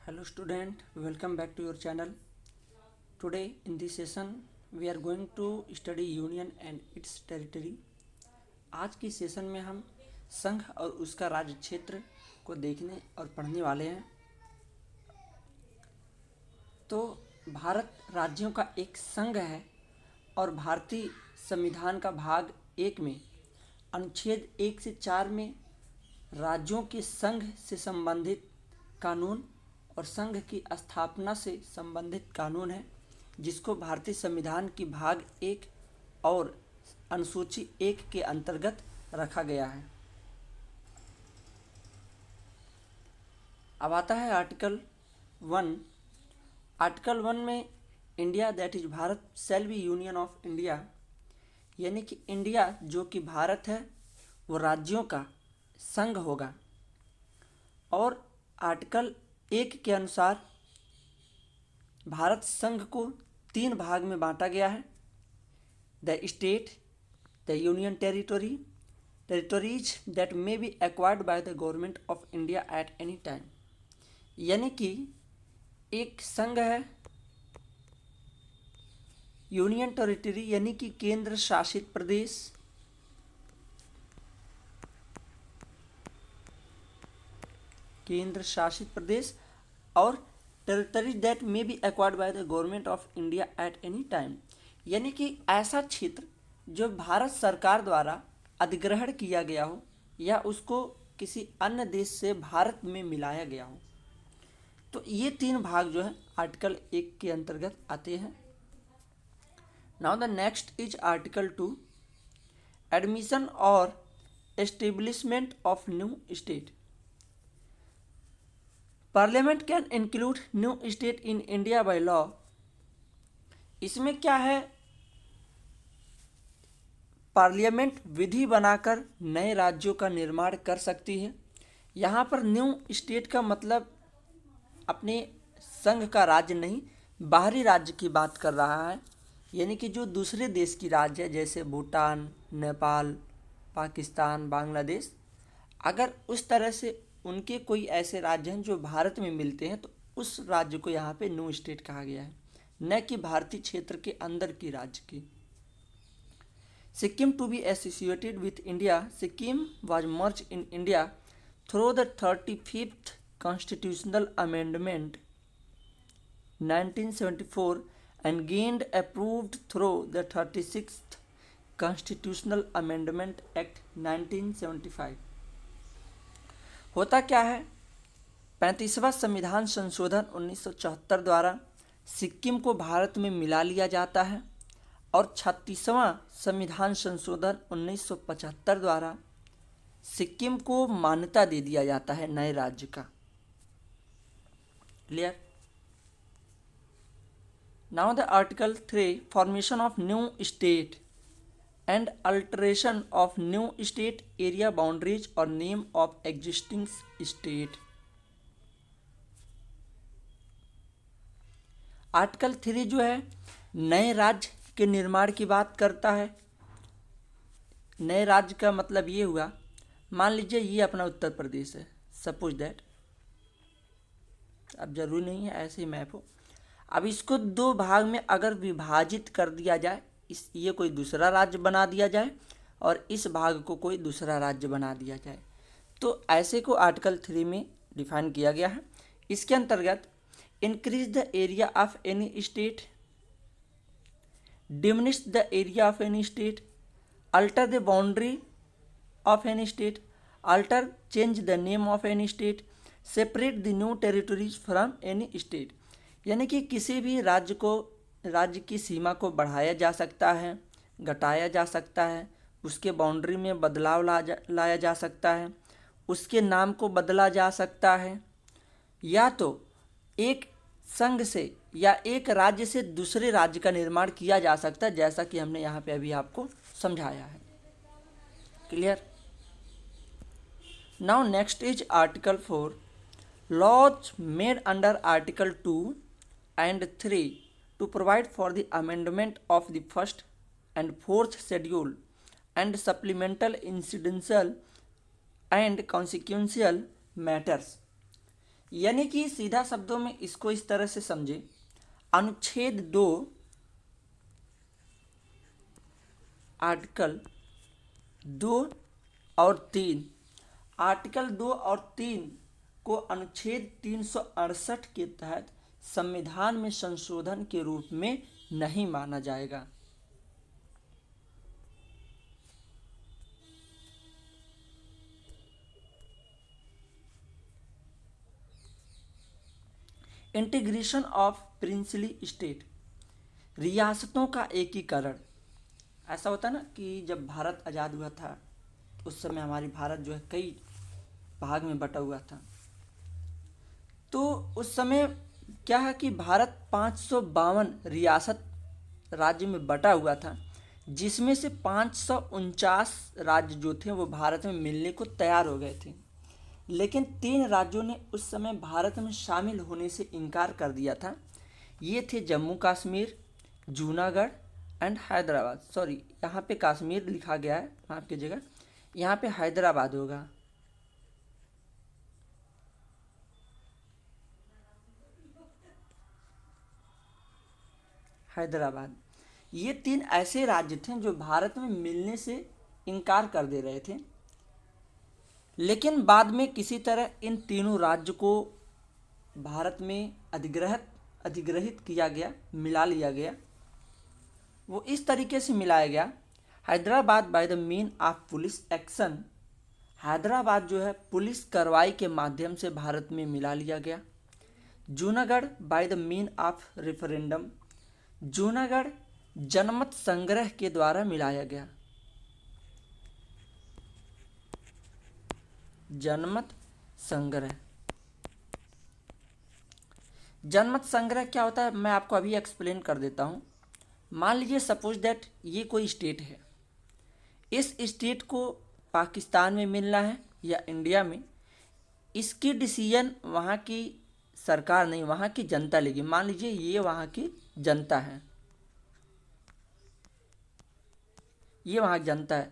Hello student, welcome back to your channel. Today in this session we are going to study union and its territory. आज की session में हम संघ और उसका राज्य क्षेत्र को देखने और पढ़ने वाले हैं। तो भारत राज्यों का एक संघ है और भारतीय संविधान का भाग 1 में अनुच्छेद 1 से 4 में राज्यों के संघ से संबंधित कानून और संघ की स्थापना से संबंधित कानून है, जिसको भारतीय संविधान की भाग 1 और अनुसूची 1 के अंतर्गत रखा गया है। अब आता है आर्टिकल 1। आर्टिकल 1 में India that is Bharat shall be union of India, यानी कि इंडिया जो कि भारत है वो राज्यों का संघ होगा। और आर्टिकल 1 के अनुसार भारत संघ को 3 भाग में बांटा गया है: the state, the union territory, territories that may be acquired by the government of India at any time. यानी कि एक संघ है यूनियन टेरिटरी यानी कि केंद्र शासित प्रदेश, केंद्र शासित प्रदेश, और territory that may be acquired by the government of India at any time, यानी कि ऐसा क्षेत्र जो भारत सरकार द्वारा अधिग्रहण किया गया हो या उसको किसी अन्य देश से भारत में मिलाया गया हो। तो ये 3 भाग जो है आर्टिकल 1 के अंतर्गत आते हैं। Now the next is article 2, admission और establishment of new state. Parliament can include new state in India by law. इसमें क्या है, पार्लियामेंट विधि बनाकर नए राज्यों का निर्माण कर सकती है। यहाँ पर न्यू स्टेट का मतलब अपने संघ का राज्य नहीं, बाहरी राज्य की बात कर रहा है, यानी कि जो दूसरे देश की राज्य है जैसे भूटान, नेपाल, पाकिस्तान, बांग्लादेश। अगर उस तरह से उनके कोई ऐसे राज्य हैं जो भारत में मिलते हैं तो उस राज्य को यहाँ पे न्यू स्टेट कहा गया है, न कि भारतीय क्षेत्र के अंदर की राज्य की। Sikkim to be associated with India, Sikkim was merge in India through the 35th constitutional amendment 1974 and gained approved through the 36th Constitutional Amendment Act 1975। होता क्या है, 35वां संविधान संशोधन 1974 द्वारा सिक्किम को भारत में मिला लिया जाता है और 36वां संविधान संशोधन 1975 द्वारा सिक्किम को मान्यता दे दिया जाता है नए राज्य का। Clear. Now the article 3, formation of new state and alteration of new state area boundaries or name of existing state। Article 3 जो है नए राज्य के निर्माण की बात करता है। नए राज्य का मतलब ये हुआ, मान लीजिए ये अपना उत्तर प्रदेश है, सपोज दैट, अब जरूरी नहीं है ऐसे ही मैप हो। अब इसको 2 भाग में अगर विभाजित कर दिया जाए, ये कोई दूसरा राज्य बना दिया जाए और इस भाग को कोई दूसरा राज्य बना दिया जाए, तो ऐसे को आर्टिकल 3 में डिफाइन किया गया है। इसके अंतर्गत increase the area of any state, diminish the area of any state, alter the boundary of any state, alter change the name of any state, separate the new territories from any state. यानी कि किसी भी राज्य की सीमा को बढ़ाया जा सकता है, घटाया जा सकता है, उसके बाउंड्री में बदलाव लाया जा सकता है, उसके नाम को बदला जा सकता है, या तो एक संघ से या एक राज्य से दूसरे राज्य का निर्माण किया जा सकता है, जैसा कि हमने यहाँ पे अभी आपको समझाया है। Clear. Now next is article 4, laws made under article 2 and 3 to provide for the amendment of the first and fourth schedule and supplemental incidental and consequential matters। यानी कि सीधा शब्दों में इसको इस तरह से समझे, अनुच्छेद 2 आर्टिकल 2 और 3, आर्टिकल 2 और 3 को अनुच्छेद 368 के तहत संविधान में संशोधन के रूप में नहीं माना जाएगा। इंटीग्रेशन ऑफ प्रिंसली स्टेट, रियासतों का एकीकरण। ऐसा होता है ना कि जब भारत आज़ाद हुआ था उस समय हमारी भारत जो है कई भाग में बटा हुआ था। तो उस समय क्या है कि भारत 552 रियासत राज्य में बटा हुआ था, जिसमें से 549 राज्य जो थे वो भारत में मिलने को तैयार हो गए थे, लेकिन 3 राज्यों ने उस समय भारत में शामिल होने से इनकार कर दिया था। ये थे जम्मू कश्मीर, जूनागढ़ एंड हैदराबाद। सॉरी, यहाँ पे कश्मीर लिखा गया है, माफ़ कीजिएगा, यहाँ पे हैदराबाद होगा। हैदराबाद। ये 3 ऐसे राज्य थे जो भारत में मिलने से इनकार कर दे रहे थे, लेकिन बाद में किसी तरह इन तीनों राज्य को भारत में अधिग्रहित किया गया, मिला लिया गया। वो इस तरीके से मिलाया गया, Hyderabad bye the mean of police action, Hyderabad जो है पुलिस कार्रवाई के माध्यम से भारत में मिला लिया गया। Junagadh bye the mean of referendum, Junagadh जनमत संग्रह के द्वारा मिलाया गया। जनमत संग्रह, जनमत संग्रह क्या होता है मैं आपको अभी एक्सप्लेन कर देता हूँ। मान लीजिए सपोज दैट ये कोई स्टेट है, इस स्टेट को पाकिस्तान में मिलना है या इंडिया में, इसकी डिसीजन वहाँ की सरकार नहीं, वहाँ की जनता लेगी। मान लीजिए ये वहाँ की जनता है, ये वहाँ की जनता है,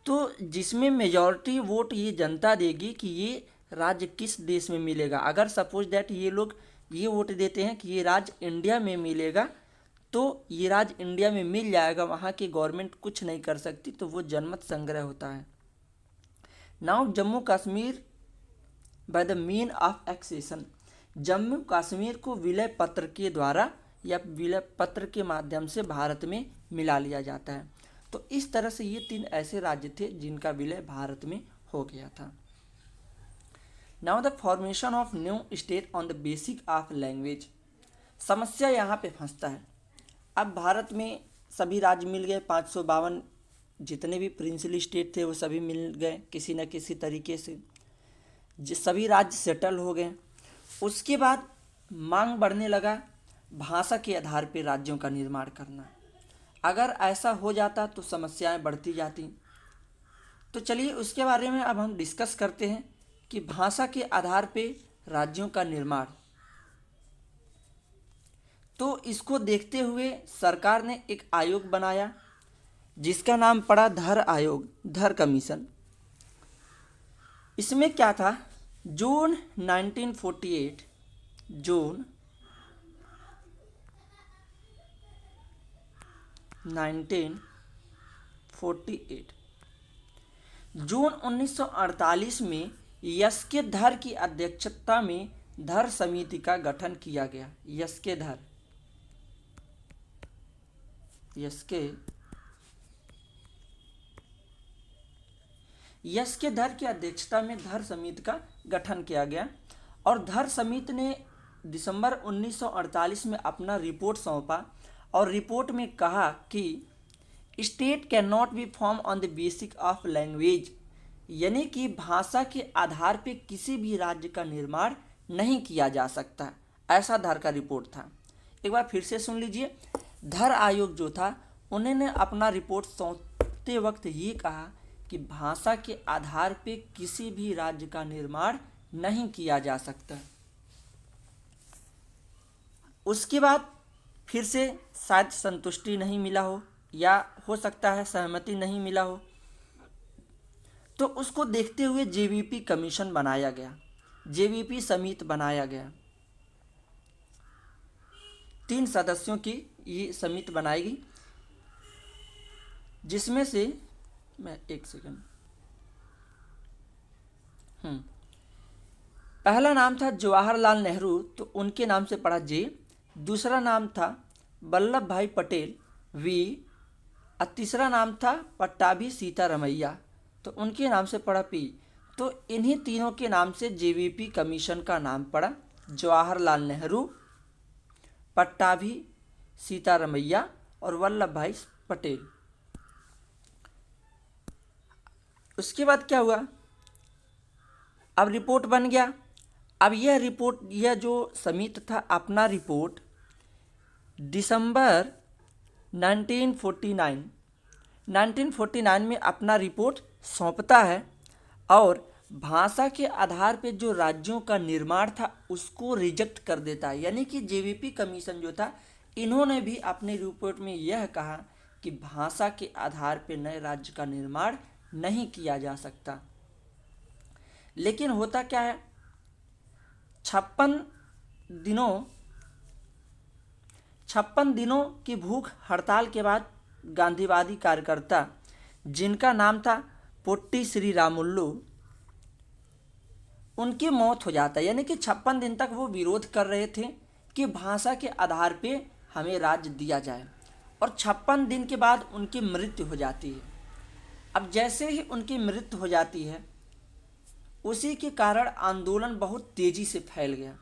तो जिसमें मेजॉरिटी वोट ये जनता देगी कि ये राज्य किस देश में मिलेगा। अगर सपोज दैट ये लोग ये वोट देते हैं कि ये राज्य इंडिया में मिलेगा, तो ये राज्य इंडिया में मिल जाएगा, वहाँ की गवर्नमेंट कुछ नहीं कर सकती, तो वो जनमत संग्रह होता है। Now Jammu Kashmir by the mean of accession, Jammu Kashmir को विलय पत्र के द्वारा या विलय पत्र के माध्यम से भारत में मिला लिया जाता है। तो इस तरह से ये 3 ऐसे राज्य थे जिनका विलय भारत में हो गया था। Now the formation of new state on the basic of language, समस्या यहाँ पे फंसता है। अब भारत में सभी राज्य मिल गए, 552 जितने भी प्रिंसली स्टेट थे वो सभी मिल गए किसी न किसी तरीके से, सभी राज्य सेटल हो गए। उसके बाद मांग बढ़ने लगा भाषा के आधार पर राज्यों का निर्माण करना। अगर ऐसा हो जाता तो समस्याएं बढ़ती जाती। तो चलिए उसके बारे में अब हम डिस्कस करते हैं कि भाषा के आधार पे राज्यों का निर्माण। तो इसको देखते हुए सरकार ने एक आयोग बनाया जिसका नाम पड़ा धर आयोग, धर कमीशन। इसमें क्या था, जून 1948 जून 1948 जून 1948 में यस्के धर की अध्यक्षता में धर समिति का गठन किया गया। यस्के धर, यस्के धर की अध्यक्षता में धर समिति का गठन किया गया और धर समिति ने दिसंबर 1948 में अपना रिपोर्ट सौंपा और रिपोर्ट में कहा कि state can not be form on the basic of language, यानी कि भाषा के आधार पे किसी भी राज्य का निर्माण नहीं किया जा सकता। ऐसा धर का रिपोर्ट था। एक बार फिर से सुन लीजिए, धर आयोग जो था उन्होंने अपना रिपोर्ट सौंपते वक्त ये कहा कि भाषा के आधार पे किसी भी राज्य का निर्माण नहीं किया जा सकता। उसके बाद फिर से शायद संतुष्टि नहीं मिला हो या हो सकता है सहमति नहीं मिला हो, तो उसको देखते हुए जेवीपी कमीशन बनाया गया। जेवीपी समिति बनाया गया। 3 सदस्यों की ये समिति बनाएगी, जिसमें से मैं एक सेकंड पहला नाम था जवाहरलाल नेहरू, तो उनके नाम से पढ़ा जे। दूसरा नाम था वल्लभ भाई पटेल वी। और तीसरा नाम था पट्टाभी सीतारमैया, तो उनके नाम से पढ़ा पी। तो इन्हीं तीनों के नाम से जेवीपी कमीशन का नाम पड़ा, जवाहरलाल नेहरू, पट्टाभी सीतारमैया और वल्लभ भाई पटेल। उसके बाद क्या हुआ, अब रिपोर्ट बन गया। अब यह जो समिति था अपना रिपोर्ट दिसंबर 1949 में अपना रिपोर्ट सौंपता है, और भाषा के आधार पे जो राज्यों का निर्माण था उसको रिजेक्ट कर देता है। यानी कि जेवीपी कमीशन जो था, इन्होंने भी अपनी रिपोर्ट में यह कहा कि भाषा के आधार पे नए राज्य का निर्माण नहीं किया जा सकता। लेकिन होता क्या है, 56 दिनों की भूख हड़ताल के बाद गांधीवादी कार्यकर्ता, जिनका नाम था पोट्टी श्रीरामुलु, उनकी मौत हो जाता है। यानी कि 56 दिन तक वो विरोध कर रहे थे कि भाषा के आधार पे हमें राज्य दिया जाए, और 56 दिन के बाद उनकी मृत्यु हो जाती है। अब जैसे ही उनकी मृत्यु हो जाती है, उसी के कारण आंदोलन बहुत तेजी से फैल गया,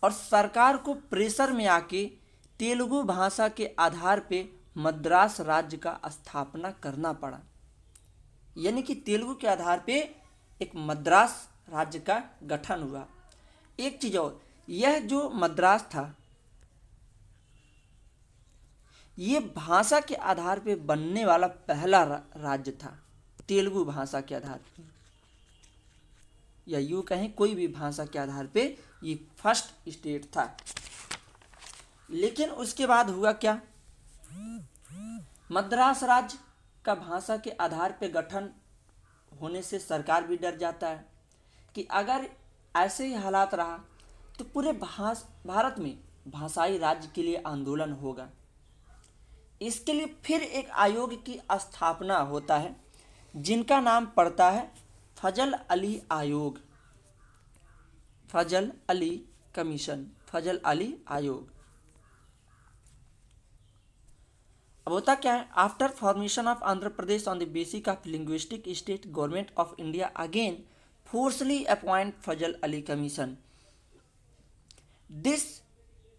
और सरकार को प्रेशर में आके तेलुगु भाषा के आधार पे मद्रास राज्य का स्थापना करना पड़ा। यानी कि तेलुगु के आधार पे एक मद्रास राज्य का गठन हुआ। एक चीज और, यह जो मद्रास था, ये भाषा के आधार पे बनने वाला पहला राज्य था, तेलुगु भाषा के आधार पे, या यूँ कहें कोई भी भाषा के आधार पे ये फर्स्ट स्टेट था। लेकिन उसके बाद हुआ क्या, मद्रास राज्य का भाषा के आधार पे गठन होने से सरकार भी डर जाता है कि अगर ऐसे ही हालात रहा तो पूरे भारत में भाषाई राज्य के लिए आंदोलन होगा। इसके लिए फिर एक आयोग की स्थापना होता है, जिनका नाम पड़ता है फजल अली आयोग, फजल अली कमीशन, फजल अली आयोग। अब होता क्या है, after formation of Andhra Pradesh on the basis of linguistic state, government of India again forcefully appoint Fazal Ali commission. This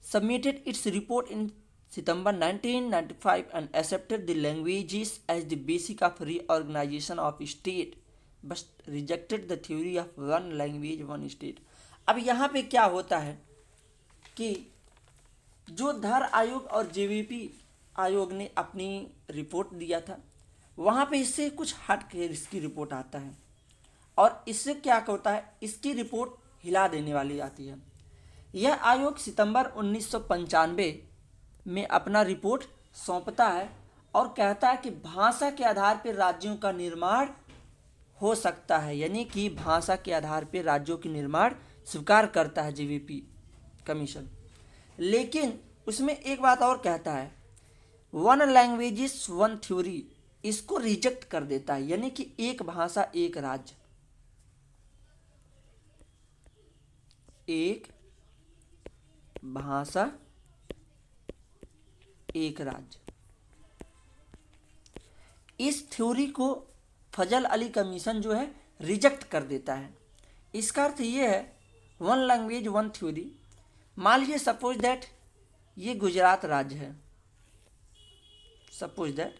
submitted its report in September 1995 and accepted the languages as the basis of reorganization of state, but rejected the theory of one language one state। अब यहाँ पे क्या होता है कि जो धर आयोग और जेवीपी आयोग ने अपनी रिपोर्ट दिया था, वहाँ पे इससे कुछ हट के इसकी रिपोर्ट आता है, और इससे क्या होता है, इसकी रिपोर्ट हिला देने वाली आती है। यह आयोग सितंबर 1995 में अपना रिपोर्ट सौंपता है और कहता है कि भाषा के आधार पर राज्यों का निर्माण हो सकता है। यानी कि भाषा के आधार पर राज्यों के निर्माण स्वीकार करता है जेवीपी कमीशन। लेकिन उसमें एक बात और कहता है, वन लैंग्वेजेस वन थ्योरी, इसको रिजेक्ट कर देता है। यानी कि एक भाषा एक राज्य, एक भाषा एक राज्य, इस थ्योरी को फजल अली कमीशन जो है रिजेक्ट कर देता है। इसका अर्थ ये है, वन लैंग्वेज वन थ्योरी, मान लीजिए सपोज दैट ये गुजरात राज्य है, सपोज दैट,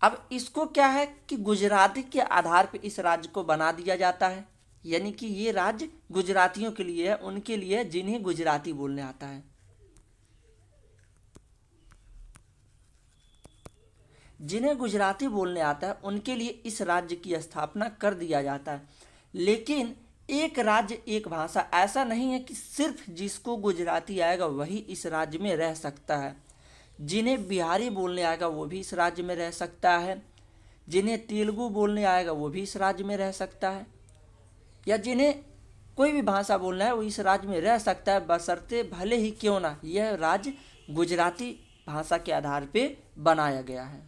अब इसको क्या है कि गुजराती के आधार पर इस राज्य को बना दिया जाता है। यानी कि ये राज्य गुजरातियों के लिए है, उनके लिए जिन्हें गुजराती बोलने आता है। जिन्हें गुजराती बोलने आता है उनके लिए इस राज्य की स्थापना कर दिया जाता है। लेकिन एक राज्य एक भाषा, ऐसा नहीं है कि सिर्फ जिसको गुजराती आएगा वही इस राज्य में रह सकता है। जिन्हें बिहारी बोलने आएगा वो भी इस राज्य में रह सकता है, जिन्हें तेलुगु बोलने आएगा वो भी इस राज्य में रह सकता है, या जिन्हें कोई भी भाषा बोलना है वो इस राज्य में रह सकता है, बशर्ते भले ही क्यों ना यह राज्य गुजराती भाषा के आधार पे बनाया गया है।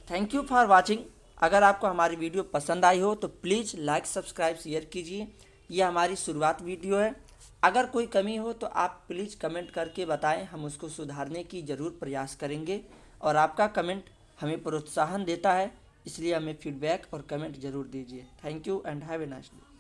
Thank you for watching. अगर आपको हमारी वीडियो पसंद आई हो तो प्लीज़ लाइक सब्सक्राइब शेयर कीजिए। यह हमारी शुरुआत वीडियो है। अगर कोई कमी हो तो आप प्लीज़ कमेंट करके बताएं, हम उसको सुधारने की ज़रूर प्रयास करेंगे। और आपका कमेंट हमें प्रोत्साहन देता है, इसलिए हमें फीडबैक और कमेंट ज़रूर दीजिए। Thank you and have a nice day.